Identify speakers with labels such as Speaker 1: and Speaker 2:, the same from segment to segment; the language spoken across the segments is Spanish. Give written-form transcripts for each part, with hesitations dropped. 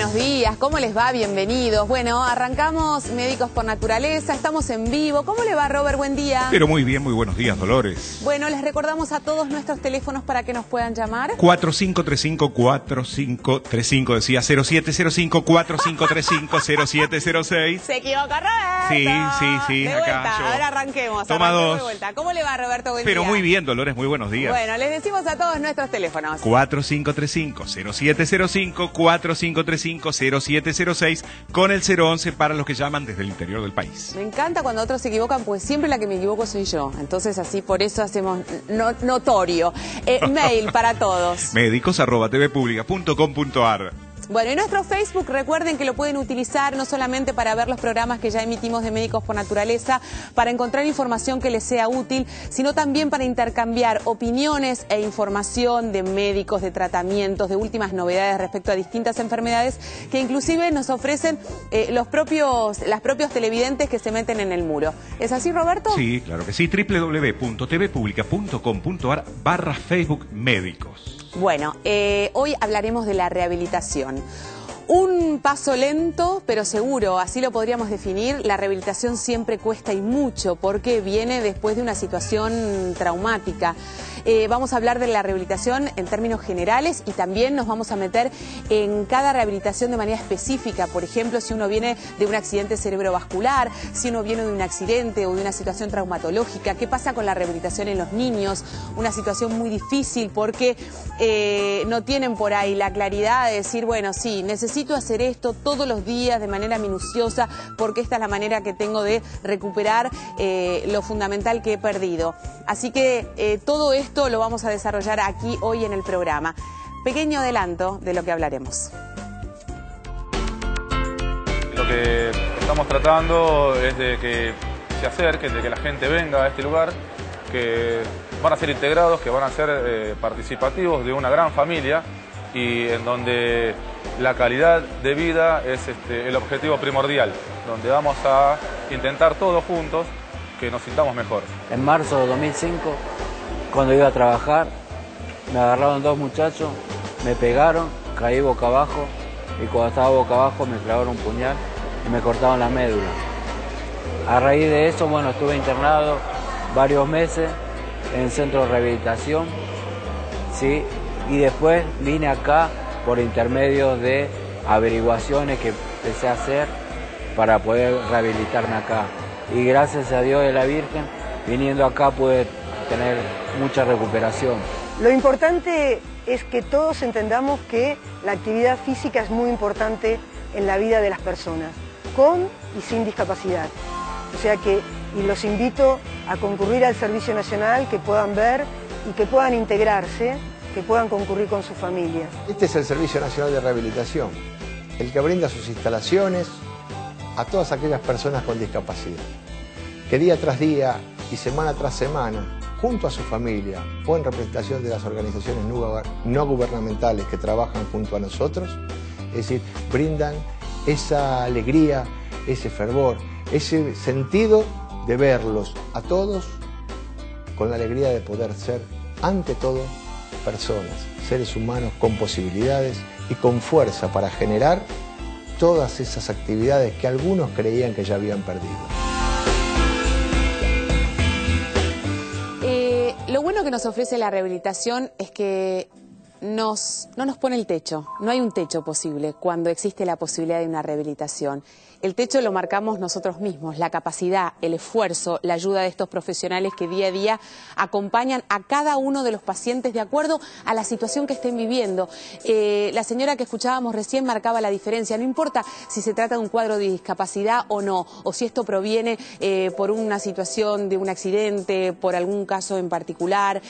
Speaker 1: buenos días, ¿cómo les va? Bienvenidos. Bueno, arrancamos Médicos por Naturaleza, estamos en vivo. ¿Cómo le va, Robert? Buen día.
Speaker 2: Pero muy bien, muy buenos días, Dolores.
Speaker 1: Bueno, les recordamos a todos nuestros teléfonos para que nos puedan llamar.
Speaker 2: 4535-4535, decía 0705-4535-0706.
Speaker 1: Se equivocó, Roberto.
Speaker 2: Sí.
Speaker 1: De
Speaker 2: acá
Speaker 1: vuelta,
Speaker 2: yo.
Speaker 1: ahora arranquemos.
Speaker 2: Toma dos.
Speaker 1: De vuelta. ¿Cómo le va, Roberto? Buen
Speaker 2: Pero
Speaker 1: día.
Speaker 2: muy bien, Dolores, muy buenos días.
Speaker 1: Bueno, les decimos a todos nuestros teléfonos.
Speaker 2: 4535-0705-4535-0706 con el 011 para los que llaman desde el interior del país.
Speaker 1: Me encanta cuando otros se equivocan, pues siempre la que me equivoco soy yo. Entonces así, por eso hacemos notorio. Mail para todos.
Speaker 2: médicos@tvpublica.com.ar.
Speaker 1: Bueno, y nuestro Facebook, recuerden que lo pueden utilizar no solamente para ver los programas que ya emitimos de Médicos por Naturaleza, para encontrar información que les sea útil, sino también para intercambiar opiniones e información de médicos, de tratamientos, de últimas novedades respecto a distintas enfermedades que inclusive nos ofrecen los propios televidentes que se meten en el muro. ¿Es así, Roberto?
Speaker 2: Sí, claro que sí. www.tvpublica.com.ar/Facebook Médicos.
Speaker 1: Bueno, hoy hablaremos de la rehabilitación. Un paso lento, pero seguro, así lo podríamos definir. La rehabilitación siempre cuesta y mucho porque viene después de una situación traumática. Vamos a hablar de la rehabilitación en términos generales y también nos vamos a meter en cada rehabilitación de manera específica. Por ejemplo, si uno viene de un accidente cerebrovascular, si uno viene de un accidente o de una situación traumatológica, ¿qué pasa con la rehabilitación en los niños? Una situación muy difícil porque no tienen por ahí la claridad de decir, bueno, sí, necesito hacer esto todos los días de manera minuciosa porque esta es la manera que tengo de recuperar lo fundamental que he perdido. Así que todo esto lo vamos a desarrollar aquí hoy en el programa. Pequeño adelanto de lo que hablaremos.
Speaker 3: Lo que estamos tratando es de que se acerquen, de que la gente venga a este lugar, que van a ser integrados, que van a ser participativos de una gran familia y en donde la calidad de vida es el objetivo primordial, donde vamos a intentar todos juntos que nos sintamos mejor.
Speaker 4: En marzo de 2005, cuando iba a trabajar, me agarraron dos muchachos, me pegaron, caí boca abajo y cuando estaba boca abajo me clavaron un puñal y me cortaron la médula. A raíz de eso, bueno, estuve internado varios meses en el centro de rehabilitación, ¿sí? Y después vine acá por intermedio de averiguaciones que empecé a hacer para poder rehabilitarme acá. Y gracias a Dios y la Virgen, viniendo acá pude tener mucha recuperación.
Speaker 5: Lo importante es que todos entendamos que la actividad física es muy importante en la vida de las personas, con y sin discapacidad. O sea que, y los invito a concurrir al Servicio Nacional, que puedan ver y que puedan integrarse, que puedan concurrir con sus familias.
Speaker 6: Este es el Servicio Nacional de Rehabilitación, el que brinda sus instalaciones a todas aquellas personas con discapacidad, que día tras día y semana tras semana, junto a su familia o en representación de las organizaciones no gubernamentales que trabajan junto a nosotros, es decir, brindan esa alegría, ese fervor, ese sentido de verlos a todos con la alegría de poder ser, ante todo, personas, seres humanos con posibilidades y con fuerza para generar todas esas actividades que algunos creían que ya habían perdido.
Speaker 1: Lo bueno que nos ofrece la rehabilitación es que no nos pone el techo. No hay un techo posible cuando existe la posibilidad de una rehabilitación. El techo lo marcamos nosotros mismos, la capacidad, el esfuerzo, la ayuda de estos profesionales que día a día acompañan a cada uno de los pacientes de acuerdo a la situación que estén viviendo. La señora que escuchábamos recién marcaba la diferencia. No importa si se trata de un cuadro de discapacidad o no, o si esto proviene por una situación de un accidente, por algún caso en particular.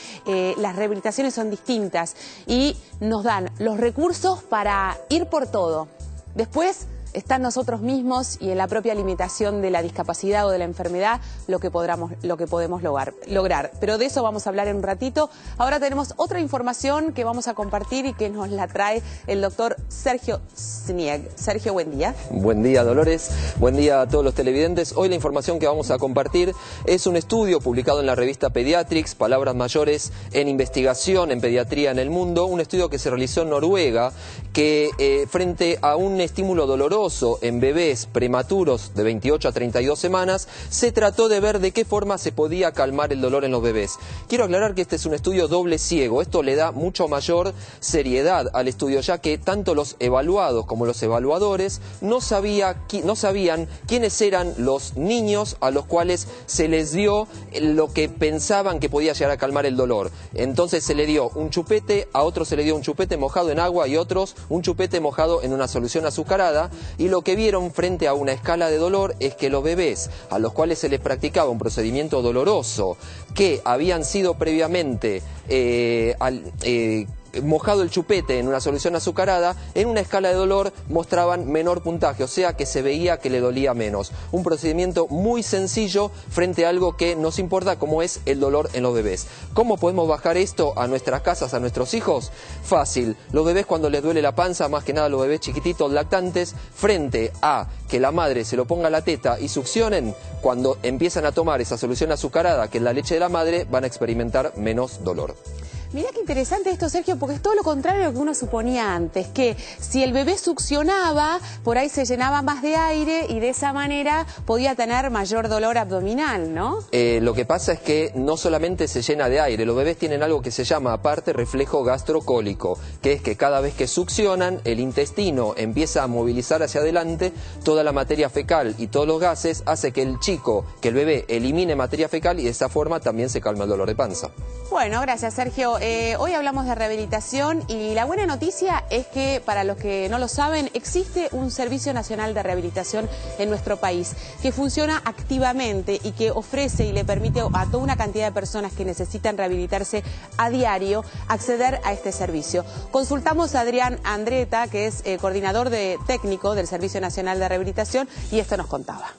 Speaker 1: Las rehabilitaciones son distintas y nos dan los recursos para ir por todo. Después está en nosotros mismos y en la propia limitación de la discapacidad o de la enfermedad lo que podemos lograr. Pero de eso vamos a hablar en un ratito. Ahora tenemos otra información que vamos a compartir y que nos la trae el doctor Sergio Snieg. Sergio, buen día.
Speaker 7: Buen día, Dolores. Buen día a todos los televidentes. Hoy la información que vamos a compartir es un estudio publicado en la revista Pediatrics, Palabras Mayores en Investigación en Pediatría en el Mundo, un estudio que se realizó en Noruega, que frente a un estímulo doloroso en bebés prematuros de 28 a 32 semanas, se trató de ver de qué forma se podía calmar el dolor en los bebés. Quiero aclarar que este es un estudio doble ciego. Esto le da mucho mayor seriedad al estudio, ya que tanto los evaluados como los evaluadores no sabían quiénes eran los niños a los cuales se les dio lo que pensaban que podía llegar a calmar el dolor. Entonces se le dio un chupete, a otros se le dio un chupete mojado en agua y otros un chupete mojado en una solución azucarada, y lo que vieron frente a una escala de dolor es que los bebés a los cuales se les practicaba un procedimiento doloroso que habían sido previamente mojado el chupete en una solución azucarada, en una escala de dolor mostraban menor puntaje, o sea que se veía que le dolía menos. Un procedimiento muy sencillo frente a algo que nos importa, como es el dolor en los bebés. ¿Cómo podemos bajar esto a nuestras casas, a nuestros hijos? Fácil. Los bebés, cuando les duele la panza, más que nada los bebés chiquititos lactantes, frente a que la madre se lo ponga a la teta y succionen, cuando empiezan a tomar esa solución azucarada, que es la leche de la madre, van a experimentar menos dolor.
Speaker 1: Mirá qué interesante esto, Sergio, porque es todo lo contrario a lo que uno suponía antes, que si el bebé succionaba, por ahí se llenaba más de aire y de esa manera podía tener mayor dolor abdominal, ¿no?
Speaker 7: Lo que pasa es que no solamente se llena de aire, los bebés tienen algo que se llama aparte reflejo gastrocólico, que es que cada vez que succionan, el intestino empieza a movilizar hacia adelante toda la materia fecal y todos los gases, hace que el bebé elimine materia fecal y de esa forma también se calma el dolor de panza.
Speaker 1: Bueno, gracias, Sergio. Hoy hablamos de rehabilitación y la buena noticia es que, para los que no lo saben, existe un Servicio Nacional de Rehabilitación en nuestro país que funciona activamente y que ofrece y le permite a toda una cantidad de personas que necesitan rehabilitarse a diario acceder a este servicio. Consultamos a Adrián Andretta, que es coordinador técnico del Servicio Nacional de Rehabilitación, y esto nos contaba.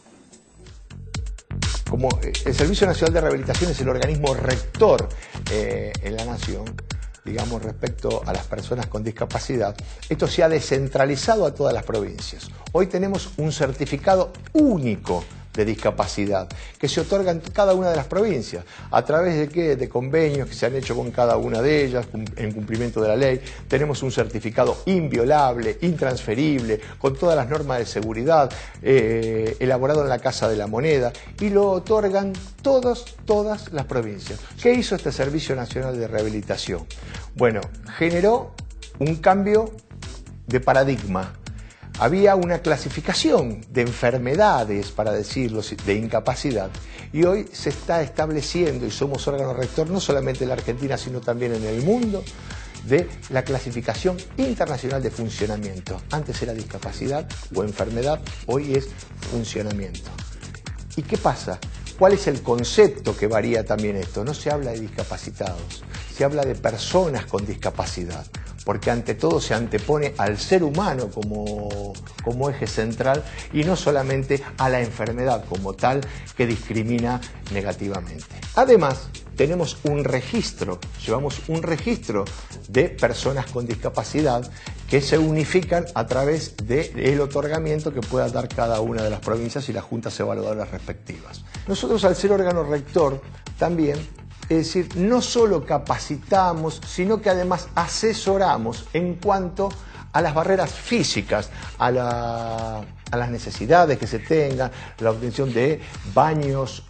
Speaker 6: Como el Servicio Nacional de Rehabilitación es el organismo rector en la nación, digamos, respecto a las personas con discapacidad, esto se ha descentralizado a todas las provincias. Hoy tenemos un certificado único de discapacidad que se otorga en cada una de las provincias. ¿A través de qué? De convenios que se han hecho con cada una de ellas en cumplimiento de la ley. Tenemos un certificado inviolable, intransferible, con todas las normas de seguridad, elaborado en la Casa de la Moneda, y lo otorgan todas las provincias. ¿Qué hizo este Servicio Nacional de Rehabilitación? Bueno, generó un cambio de paradigma. Había una clasificación de enfermedades, para decirlo, de incapacidad, y hoy se está estableciendo, y somos órgano rector no solamente en la Argentina, sino también en el mundo, de la clasificación internacional de funcionamiento. Antes era discapacidad o enfermedad, hoy es funcionamiento. ¿Y qué pasa? ¿Cuál es el concepto que varía también esto? No se habla de discapacitados, se habla de personas con discapacidad, porque ante todo se antepone al ser humano como eje central y no solamente a la enfermedad como tal, que discrimina negativamente. Además, tenemos un registro, llevamos un registro de personas con discapacidad que se unifican a través del otorgamiento que pueda dar cada una de las provincias y las juntas evaluadoras respectivas. Nosotros, al ser órgano rector, también, es decir, no solo capacitamos, sino que además asesoramos en cuanto a las barreras físicas, a las necesidades que se tengan, la obtención de baños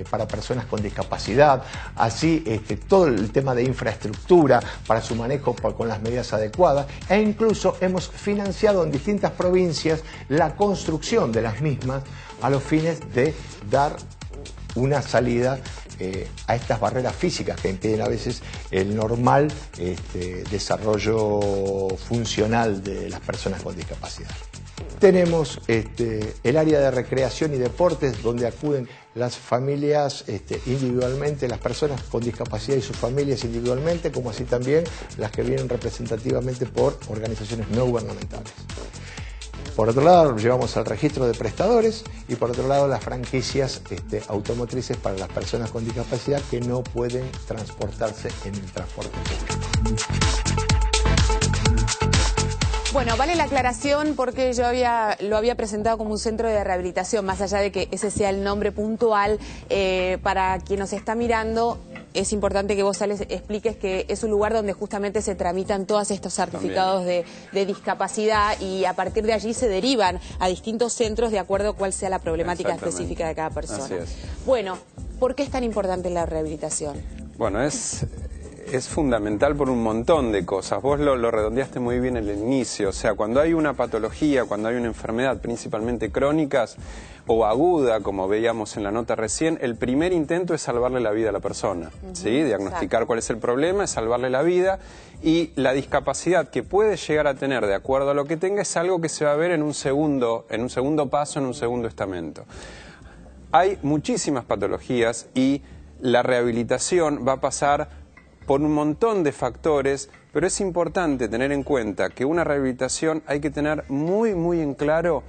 Speaker 6: para personas con discapacidad, así todo el tema de infraestructura para su manejo con las medidas adecuadas, e incluso hemos financiado en distintas provincias la construcción de las mismas a los fines de dar una salida a estas barreras físicas que impiden a veces el normal desarrollo funcional de las personas con discapacidad. Tenemos el área de recreación y deportes, donde acuden las familias individualmente, las personas con discapacidad y sus familias individualmente, como así también las que vienen representativamente por organizaciones no gubernamentales. Por otro lado, lo llevamos al registro de prestadores y por otro lado las franquicias automotrices para las personas con discapacidad que no pueden transportarse en el transporte público.
Speaker 1: Bueno, vale la aclaración porque yo lo había presentado como un centro de rehabilitación, más allá de que ese sea el nombre puntual. Para quien nos está mirando, es importante que vos, Alex, expliques que es un lugar donde justamente se tramitan todos estos certificados de discapacidad y a partir de allí se derivan a distintos centros de acuerdo a cuál sea la problemática específica de cada persona.
Speaker 8: Así es.
Speaker 1: Bueno, ¿por qué es tan importante la rehabilitación?
Speaker 8: Bueno, es fundamental por un montón de cosas. Vos lo redondeaste muy bien en el inicio. O sea, cuando hay una patología, cuando hay una enfermedad, principalmente crónicas o aguda, como veíamos en la nota recién, el primer intento es salvarle la vida a la persona. ¿Sí? Diagnosticar cuál es el problema, es salvarle la vida. Y la discapacidad que puede llegar a tener, de acuerdo a lo que tenga, es algo que se va a ver en un segundo paso, en un segundo estamento. Hay muchísimas patologías y la rehabilitación va a pasar por un montón de factores, pero es importante tener en cuenta que una rehabilitación hay que tener muy en claro,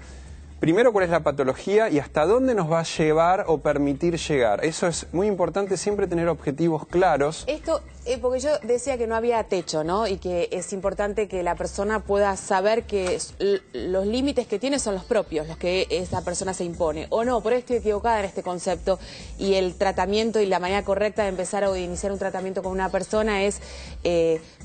Speaker 8: primero, cuál es la patología y hasta dónde nos va a llevar o permitir llegar. Eso es muy importante, siempre tener objetivos claros.
Speaker 1: Esto, porque yo decía que no había techo, ¿no? Y que es importante que la persona pueda saber que los límites que tiene son los propios, los que esa persona se impone. O no, por ahí estoy equivocada en este concepto y el tratamiento y la manera correcta de empezar o de iniciar un tratamiento con una persona es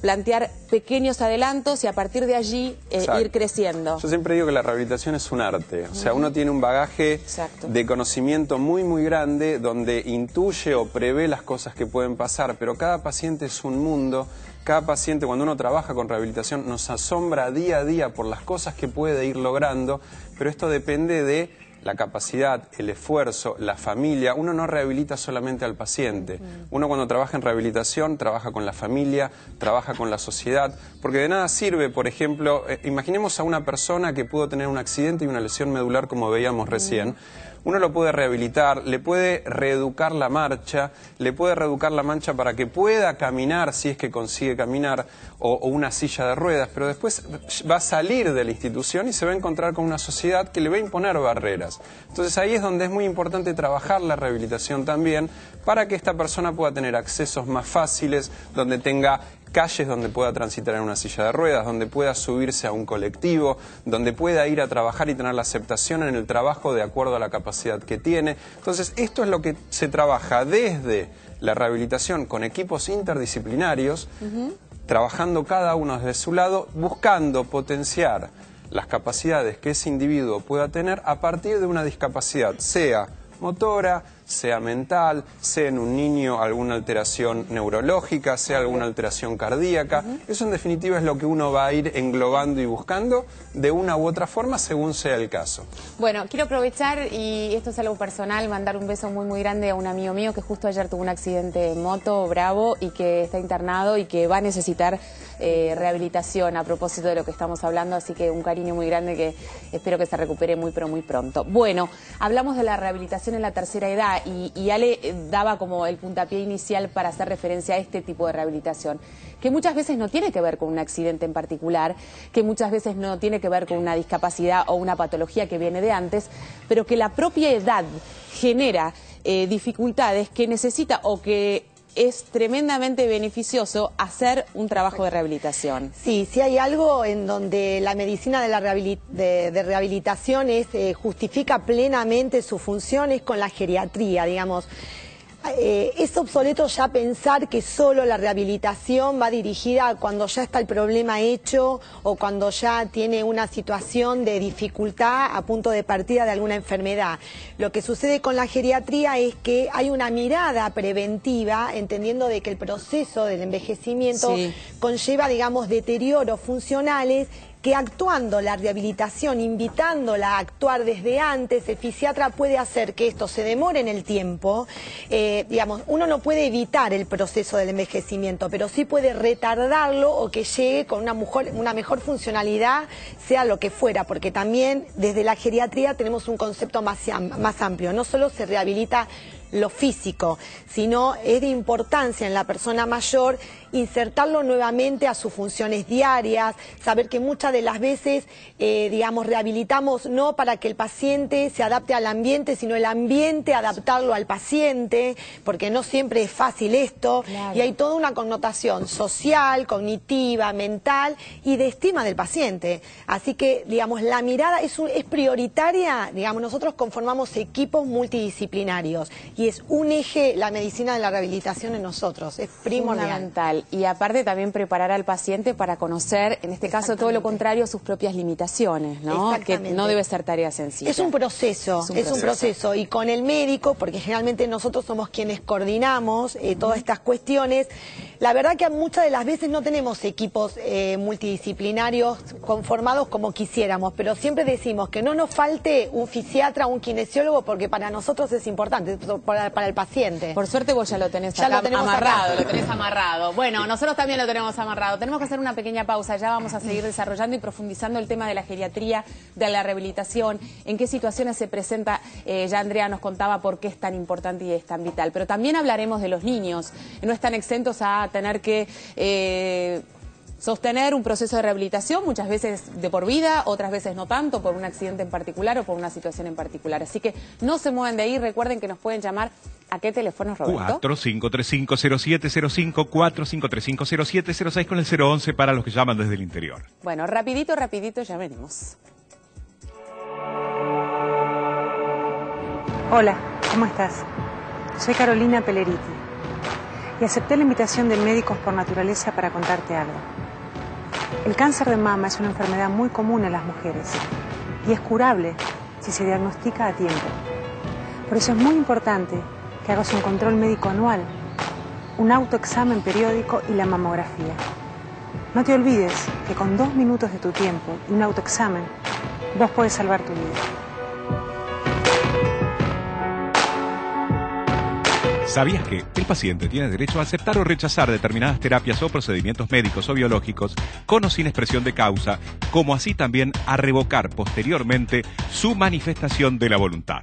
Speaker 1: plantear pequeños adelantos y a partir de allí ir creciendo.
Speaker 8: Yo siempre digo que la rehabilitación es un arte. O sea, uno tiene un bagaje de conocimiento muy grande donde intuye o prevé las cosas que pueden pasar, pero cada paciente es un mundo. Cada paciente, cuando uno trabaja con rehabilitación, nos asombra día a día por las cosas que puede ir logrando, pero esto depende de la capacidad, el esfuerzo, la familia. Uno no rehabilita solamente al paciente. Uno cuando trabaja en rehabilitación trabaja con la familia, trabaja con la sociedad, porque de nada sirve, por ejemplo, imaginemos a una persona que pudo tener un accidente y una lesión medular como veíamos recién. Uno lo puede rehabilitar, le puede reeducar la marcha, le puede reeducar la mancha para que pueda caminar si es que consigue caminar o una silla de ruedas, pero después va a salir de la institución y se va a encontrar con una sociedad que le va a imponer barreras. Entonces ahí es donde es muy importante trabajar la rehabilitación también para que esta persona pueda tener accesos más fáciles, donde tenga calles donde pueda transitar en una silla de ruedas, donde pueda subirse a un colectivo, donde pueda ir a trabajar y tener la aceptación en el trabajo de acuerdo a la capacidad que tiene. Entonces, esto es lo que se trabaja desde la rehabilitación con equipos interdisciplinarios, trabajando cada uno desde su lado, buscando potenciar las capacidades que ese individuo pueda tener a partir de una discapacidad, sea motora, sea mental, sea en un niño alguna alteración neurológica, sea alguna alteración cardíaca. Eso en definitiva es lo que uno va a ir englobando y buscando de una u otra forma según sea el caso.
Speaker 1: Bueno, quiero aprovechar, y esto es algo personal, mandar un beso muy grande a un amigo mío que justo ayer tuvo un accidente en moto bravo y que está internado y que va a necesitar rehabilitación a propósito de lo que estamos hablando, así que un cariño muy grande que espero que se recupere muy pronto. Bueno, hablamos de la rehabilitación en la tercera edad y Ale daba como el puntapié inicial para hacer referencia a este tipo de rehabilitación, que muchas veces no tiene que ver con un accidente en particular, que muchas veces no tiene que ver con una discapacidad o una patología que viene de antes, pero que la propia edad genera dificultades que necesita o que es tremendamente beneficioso hacer un trabajo de rehabilitación.
Speaker 9: Sí, sí hay algo en donde la medicina de la rehabilitación justifica plenamente sus funciones con la geriatría, digamos. Es obsoleto ya pensar que solo la rehabilitación va dirigida cuando ya está el problema hecho o cuando ya tiene una situación de dificultad a punto de partida de alguna enfermedad. Lo que sucede con la geriatría es que hay una mirada preventiva, entendiendo de que el proceso del envejecimiento conlleva, digamos, deterioros funcionales que actuando la rehabilitación, invitándola a actuar desde antes, el fisiatra puede hacer que esto se demore en el tiempo. Digamos, uno no puede evitar el proceso del envejecimiento, pero sí puede retardarlo o que llegue con una mejor funcionalidad, sea lo que fuera, porque también desde la geriatría tenemos un concepto más amplio. No solo se rehabilita lo físico, sino es de importancia en la persona mayor insertarlo nuevamente a sus funciones diarias, saber que muchas de las veces, digamos, rehabilitamos no para que el paciente se adapte al ambiente, sino el ambiente adaptarlo al paciente, porque no siempre es fácil esto, claro. Y hay toda una connotación social, cognitiva, mental y de estima del paciente. Así que, digamos, la mirada es prioritaria, digamos, nosotros conformamos equipos multidisciplinarios y es un eje la medicina de la rehabilitación en nosotros, es primordial.
Speaker 1: Fundamental. Y aparte también preparar al paciente para conocer, en este caso todo lo contrario, sus propias limitaciones, ¿no? Que no debe ser tarea sencilla.
Speaker 9: Es un proceso, es un proceso. Y con el médico, porque generalmente nosotros somos quienes coordinamos todas estas cuestiones, la verdad que muchas de las veces no tenemos equipos multidisciplinarios conformados como quisiéramos, pero siempre decimos que no nos falte un fisiatra, un kinesiólogo, porque para nosotros es importante, para el paciente.
Speaker 1: Por suerte vos ya lo tenés acá amarrado, lo tenés amarrado. Bueno, nosotros también lo tenemos amarrado. Tenemos que hacer una pequeña pausa, ya vamos a seguir desarrollando y profundizando el tema de la geriatría, de la rehabilitación, en qué situaciones se presenta, ya Andrea nos contaba por qué es tan importante y es tan vital, pero también hablaremos de los niños, no están exentos a tener que sostener un proceso de rehabilitación, muchas veces de por vida, otras veces no tanto, por un accidente en particular o por una situación en particular. Así que no se muevan de ahí, recuerden que nos pueden llamar. ¿A qué teléfono, Roberto?
Speaker 2: 45350705, 45350706 con el 011 para los que llaman desde el interior.
Speaker 1: Bueno, rapidito, ya venimos.
Speaker 10: Hola, ¿cómo estás? Soy Carolina Pelleriti y acepté la invitación de Médicos por Naturaleza para contarte algo. El cáncer de mama es una enfermedad muy común en las mujeres y es curable si se diagnostica a tiempo. Por eso es muy importante que hagas un control médico anual, un autoexamen periódico y la mamografía. No te olvides que con 2 minutos de tu tiempo y un autoexamen, vos podés salvar tu vida.
Speaker 2: ¿Sabías que el paciente tiene derecho a aceptar o rechazar determinadas terapias o procedimientos médicos o biológicos con o sin expresión de causa, como así también a revocar posteriormente su manifestación de la voluntad?